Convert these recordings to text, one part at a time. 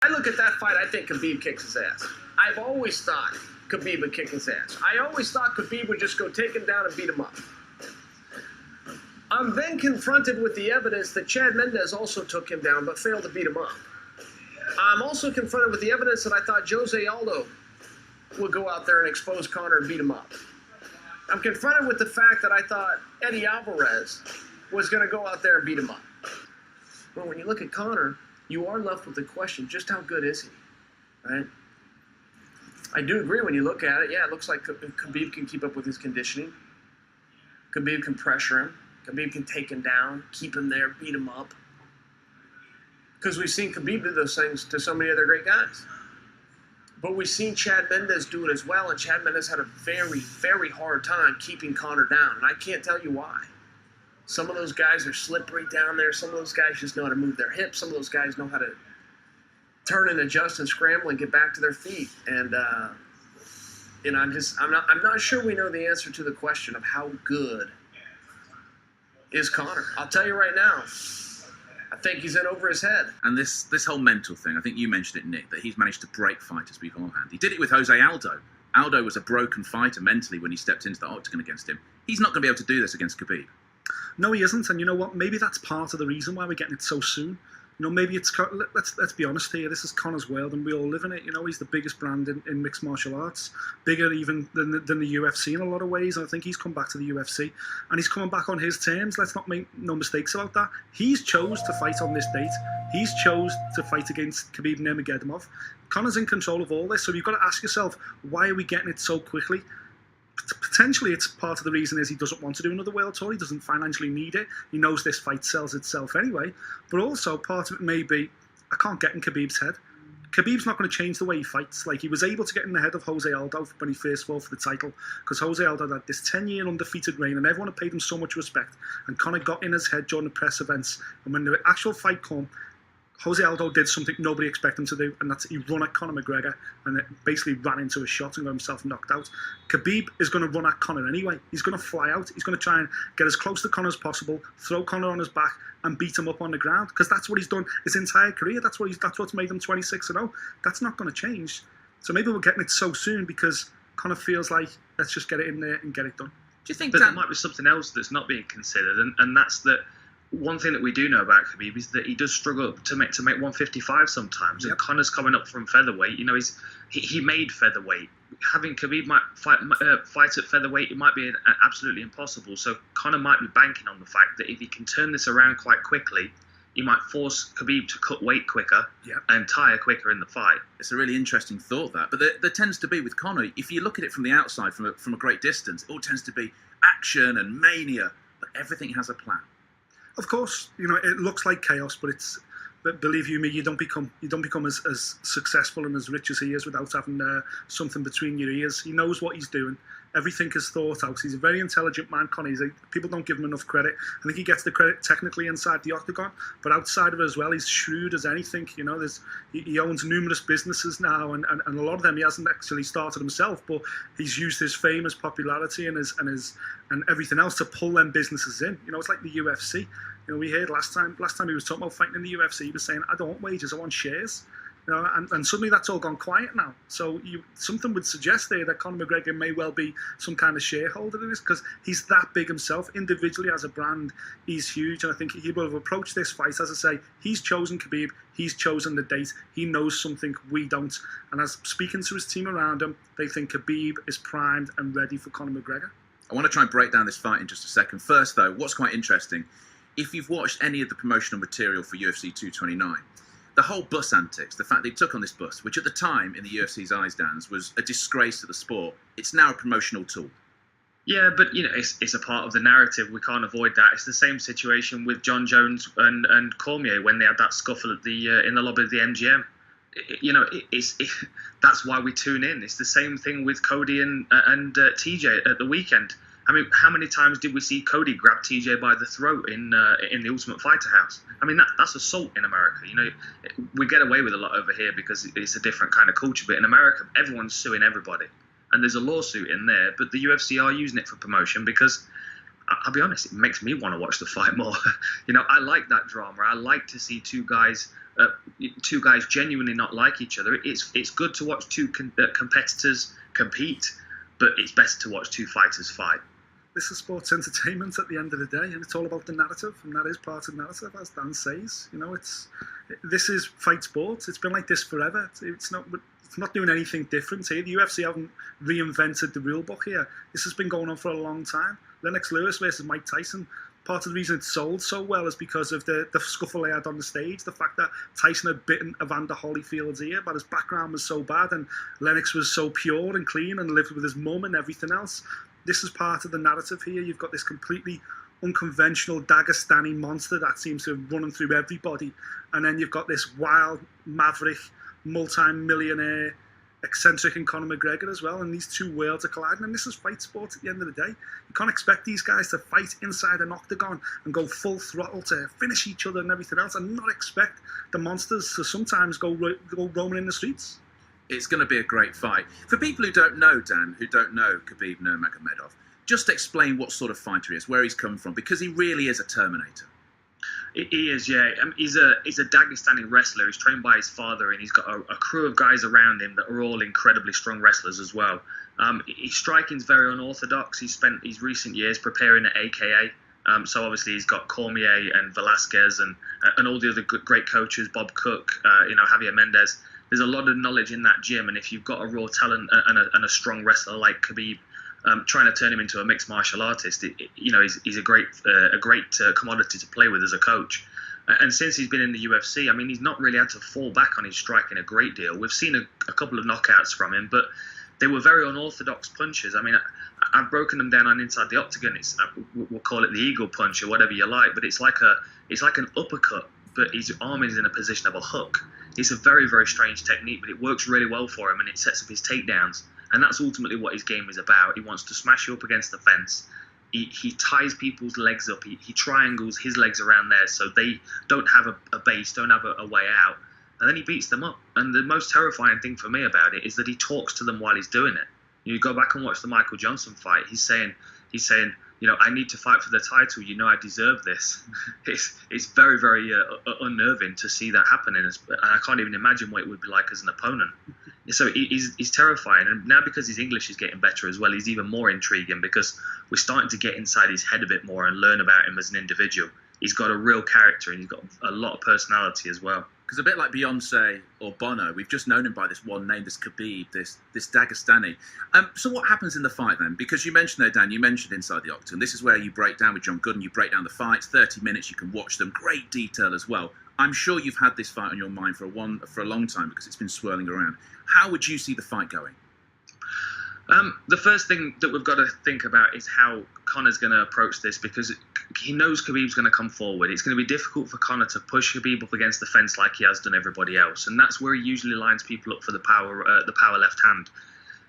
I look at that fight, I think Khabib kicks his ass. I've always thought Khabib would kick his ass. I always thought Khabib would just go take him down and beat him up. I'm then confronted with the evidence that Chad Mendes also took him down but failed to beat him up. I'm also confronted with the evidence that I thought Jose Aldo would go out there and expose Conor and beat him up. I'm confronted with the fact that I thought Eddie Alvarez was going to go out there and beat him up. Well, when you look at Conor, you are left with the question, just how good is he, right? I do agree when you look at it. Yeah, it looks like Khabib can keep up with his conditioning. Khabib can pressure him. Khabib can take him down, keep him there, beat him up. Because we've seen Khabib do those things to so many other great guys. But we've seen Chad Mendes do it as well, and Chad Mendes had a very, very hard time keeping Conor down, and I can't tell you why. Some of those guys are slippery down there. Some of those guys just know how to move their hips. Some of those guys know how to turn and adjust and scramble and get back to their feet. And I'm not sure we know the answer to the question of how good is Conor. I'll tell you right now, I think he's in over his head. And this whole mental thing, I think you mentioned it, Nick, that he's managed to break fighters beforehand. He did it with Jose Aldo. Aldo was a broken fighter mentally when he stepped into the octagon against him. He's not going to be able to do this against Khabib. No, he isn't. And you know what? Maybe that's part of the reason why we're getting it so soon. You know, maybe it's, let's be honest here, this is Conor's world and we all live in it. You know, he's the biggest brand in mixed martial arts, bigger even than the UFC in a lot of ways. And I think he's come back to the UFC and he's coming back on his terms. Let's not make no mistakes about that. He's chose to fight on this date. He's chose to fight against Khabib Nurmagomedov. Conor's in control of all this. So you've got to ask yourself, why are we getting it so quickly? Potentially, it's part of the reason is he doesn't want to do another world tour. He doesn't financially need it. He knows this fight sells itself anyway. But also, part of it may be, I can't get in Khabib's head. Khabib's not going to change the way he fights. Like, he was able to get in the head of Jose Aldo when he first fought for the title, because Jose Aldo had this 10-year undefeated reign, and everyone had paid him so much respect. And Conor got in his head during the press events. And when the actual fight came, Jose Aldo did something nobody expected him to do, and that's he run at Conor McGregor and basically ran into a shot and got himself knocked out. Khabib is going to run at Conor anyway. He's going to fly out. He's going to try and get as close to Conor as possible, throw Conor on his back, and beat him up on the ground, because that's what he's done his entire career. That's what's made him 26-0. That's not going to change. So maybe we're getting it so soon because Conor feels like, let's just get it in there and get it done. Do you think that there might be something else that's not being considered, and that's that? One thing that we do know about Khabib is that he does struggle to make 155 sometimes. Yep. And Conor's coming up from featherweight. You know, he made featherweight. Having Khabib might fight at featherweight, it might be absolutely impossible. So Conor might be banking on the fact that if he can turn this around quite quickly, he might force Khabib to cut weight quicker and tire quicker in the fight. It's a really interesting thought, that. But there tends to be with Conor, if you look at it from the outside, from a great distance, it all tends to be action and mania, but everything has a plan. Of course, you know, it looks like chaos, but believe you me, you don't become as successful and as rich as he is without having something between your ears. He knows what he's doing. Everything is thought out. He's a very intelligent man, Conor. People don't give him enough credit. I think he gets the credit technically inside the octagon, but outside of it as well, he's shrewd as anything. You know, he owns numerous businesses now, and a lot of them he hasn't actually started himself, but he's used his fame, his popularity, and everything else to pull them businesses in. You know, it's like the UFC. You know, we heard last time he was talking about fighting in the UFC, he was saying, I don't want wages, I want shares. You know, and suddenly that's all gone quiet now. So something would suggest there that Conor McGregor may well be some kind of shareholder in this, because he's that big himself. Individually, as a brand, he's huge. And I think he will have approached this fight, as I say, he's chosen Khabib, he's chosen the date, he knows something we don't. And as speaking to his team around him, they think Khabib is primed and ready for Conor McGregor. I want to try and break down this fight in just a second. First, though, what's quite interesting, if you've watched any of the promotional material for UFC 229, the whole bus antics, the fact they took on this bus, which at the time, in the UFC's eyes, Dan's, was a disgrace to the sport, it's now a promotional tool. Yeah, but, you know, it's a part of the narrative. We can't avoid that. It's the same situation with John Jones and Cormier when they had that scuffle at in the lobby of the MGM. That's why we tune in. It's the same thing with Cody and TJ at the weekend. I mean, how many times did we see Cody grab TJ by the throat in the Ultimate Fighter house? I mean, that's assault in America. You know, we get away with a lot over here because it's a different kind of culture. But in America, everyone's suing everybody, and there's a lawsuit in there. But the UFC are using it for promotion because I'll be honest, it makes me want to watch the fight more. I like that drama. I like to see two guys genuinely not like each other. It's good to watch two competitors compete, but it's best to watch two fighters fight. This is sports entertainment at the end of the day, and it's all about the narrative, and that is part of the narrative, as Dan says. This is fight sports. It's been like this forever. It's not doing anything different here. The UFC haven't reinvented the rule book here. This has been going on for a long time. Lennox Lewis versus Mike Tyson. Part of the reason it sold so well is because of the scuffle they had on the stage. The fact that Tyson had bitten Evander Holyfield's ear, but his background was so bad, and Lennox was so pure and clean and lived with his mum and everything else. This is part of the narrative here. You've got this completely unconventional Dagestani monster that seems to have run through everybody. And then you've got this wild, maverick, multi-millionaire, eccentric in Conor McGregor as well. And these two worlds are colliding. And this is fight sport at the end of the day. You can't expect these guys to fight inside an octagon and go full throttle to finish each other and everything else, and not expect the monsters to sometimes go roaming in the streets. It's going to be a great fight. For people who don't know, Dan, who don't know Khabib Nurmagomedov, just explain what sort of fighter he is, where he's come from, because he really is a Terminator. He is, yeah. He's a Dagestani wrestler. He's trained by his father, and he's got a crew of guys around him that are all incredibly strong wrestlers as well. His striking's very unorthodox. He's spent his recent years preparing at AKA. So obviously he's got Cormier and Velasquez and all the other great coaches, Bob Cook, Javier Mendez. There's a lot of knowledge in that gym, and if you've got a raw talent and a strong wrestler like Khabib, trying to turn him into a mixed martial artist, he's a great commodity to play with as a coach. And since he's been in the UFC, he's not really had to fall back on his striking a great deal. We've seen a couple of knockouts from him, but they were very unorthodox punches. I've broken them down on inside the octagon. We'll call it the eagle punch or whatever you like, but it's like an uppercut, but his arm is in a position of a hook. It's a very, very strange technique, but it works really well for him, and it sets up his takedowns. And that's ultimately what his game is about. He wants to smash you up against the fence. He ties people's legs up. He triangles his legs around there so they don't have a base, don't have a way out. And then he beats them up. And the most terrifying thing for me about it is that he talks to them while he's doing it. You go back and watch the Michael Johnson fight. He's saying, I need to fight for the title. I deserve this. It's very, very unnerving to see that happening. And I can't even imagine what it would be like as an opponent. So he's terrifying. And now because his English is getting better as well, he's even more intriguing because we're starting to get inside his head a bit more and learn about him as an individual. He's got a real character and he's got a lot of personality as well. Because a bit like Beyonce or Bono, we've just known him by this one name, this Khabib, this Dagestani. So what happens in the fight then? Because you mentioned there, Dan, you mentioned inside the octagon. This is where you break down with John Gooden, you break down the fights, 30 minutes, you can watch them, great detail as well. I'm sure you've had this fight on your mind for a long time because it's been swirling around. How would you see the fight going? The first thing that we've got to think about is how Conor's going to approach this, because he knows Khabib's going to come forward. It's going to be difficult for Conor to push Khabib up against the fence like he has done everybody else, and that's where he usually lines people up for the power left hand.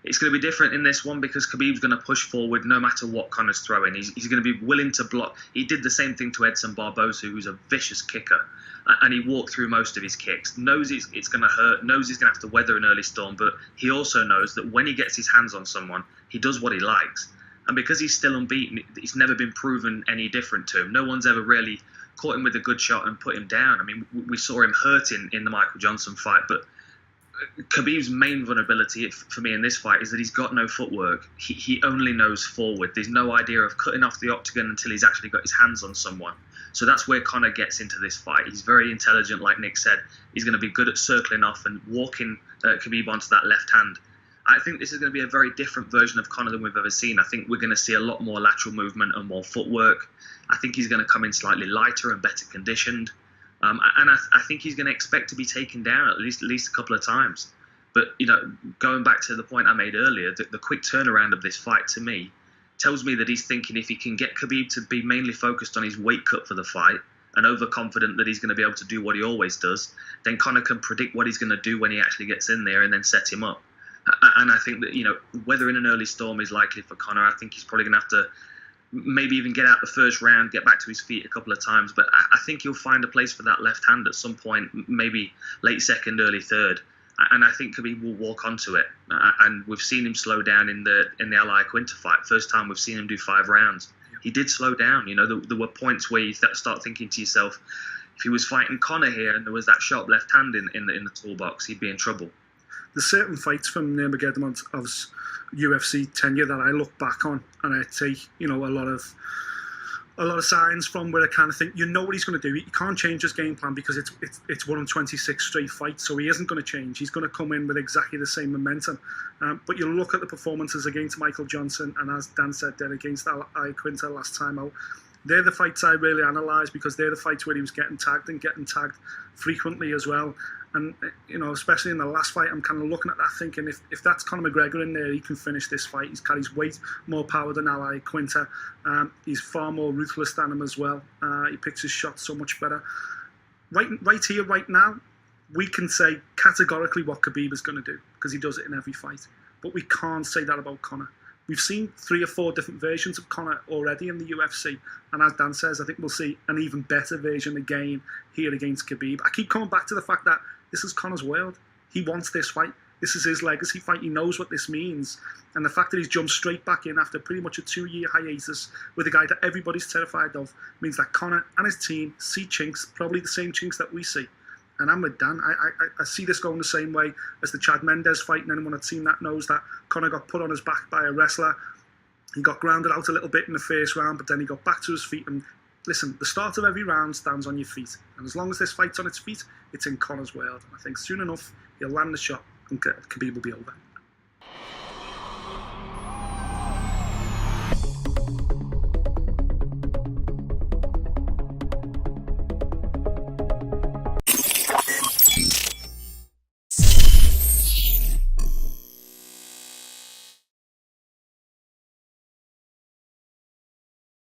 It's going to be different in this one because Khabib's going to push forward no matter what Conor's throwing. He's going to be willing to block. He did the same thing to Edson Barboza, who's a vicious kicker, and he walked through most of his kicks. Knows it's going to hurt, knows he's going to have to weather an early storm, but he also knows that when he gets his hands on someone, he does what he likes. And because he's still unbeaten, it's never been proven any different to him. No one's ever really caught him with a good shot and put him down. We saw him hurting in the Michael Johnson fight, but Khabib's main vulnerability for me in this fight is that he's got no footwork. He only knows forward. There's no idea of cutting off the octagon until he's actually got his hands on someone. So that's where Conor gets into this fight. He's very intelligent, like Nick said. He's going to be good at circling off and walking Khabib onto that left hand. I think this is going to be a very different version of Conor than we've ever seen. I think we're going to see a lot more lateral movement and more footwork. I think he's going to come in slightly lighter and better conditioned. And I think he's going to expect to be taken down at least a couple of times. But, going back to the point I made earlier, the quick turnaround of this fight to me tells me that he's thinking if he can get Khabib to be mainly focused on his weight cut for the fight and overconfident that he's going to be able to do what he always does, then Conor can predict what he's going to do when he actually gets in there and then set him up. And I think that, whether in an early storm is likely for Conor, I think he's probably going to have to maybe even get out the first round, get back to his feet a couple of times. But I think he'll find a place for that left hand at some point, maybe late second, early third. And I think Khabib will walk onto it. And we've seen him slow down in the Al Iaquinta fight. First time we've seen him do 5 rounds. he did slow down. You know, there were points where you start thinking to yourself, if he was fighting Conor here and there was that sharp left hand in the toolbox, he'd be in trouble. There's certain fights from Nurmagomedov's UFC tenure that I look back on and I take, you know, a lot of signs from where I kind of think, you know what he's going to do. He can't change his game plan because it's 1 in 26 straight fights, so he isn't going to change. He's going to come in with exactly the same momentum. But you look at the performances against Michael Johnson, and as Dan said there, against Al Quinta last time out, they're the fights I really analyse because they're the fights where he was getting tagged frequently as well. And, you know, especially in the last fight, I'm kind of looking at that thinking, if that's Conor McGregor in there, he can finish this fight. He's carries way more power than Al Quinta. He's far more ruthless than him as well. He picks his shots so much better. Right here, right now, we can say categorically what Khabib is going to do because he does it in every fight. But we can't say that about Conor. We've seen 3 or 4 different versions of Conor already in the UFC. And as Dan says, I think we'll see an even better version again here against Khabib. I keep coming back to the fact that this is Conor's world. He wants this fight. This is his legacy fight. He knows what this means. And the fact that he's jumped straight back in after pretty much a 2-year hiatus with a guy that everybody's terrified of means that Conor and his team see chinks, probably the same chinks that we see. And I'm with Dan. I see this going the same way as the Chad Mendes fight, and anyone that's seen that knows that Conor got put on his back by a wrestler. He got grounded out a little bit in the first round, but then he got back to his feet. And listen, the start of every round stands on your feet. And as long as this fight's on its feet, it's in Conor's world. And I think soon enough, he'll land the shot and Khabib will be over.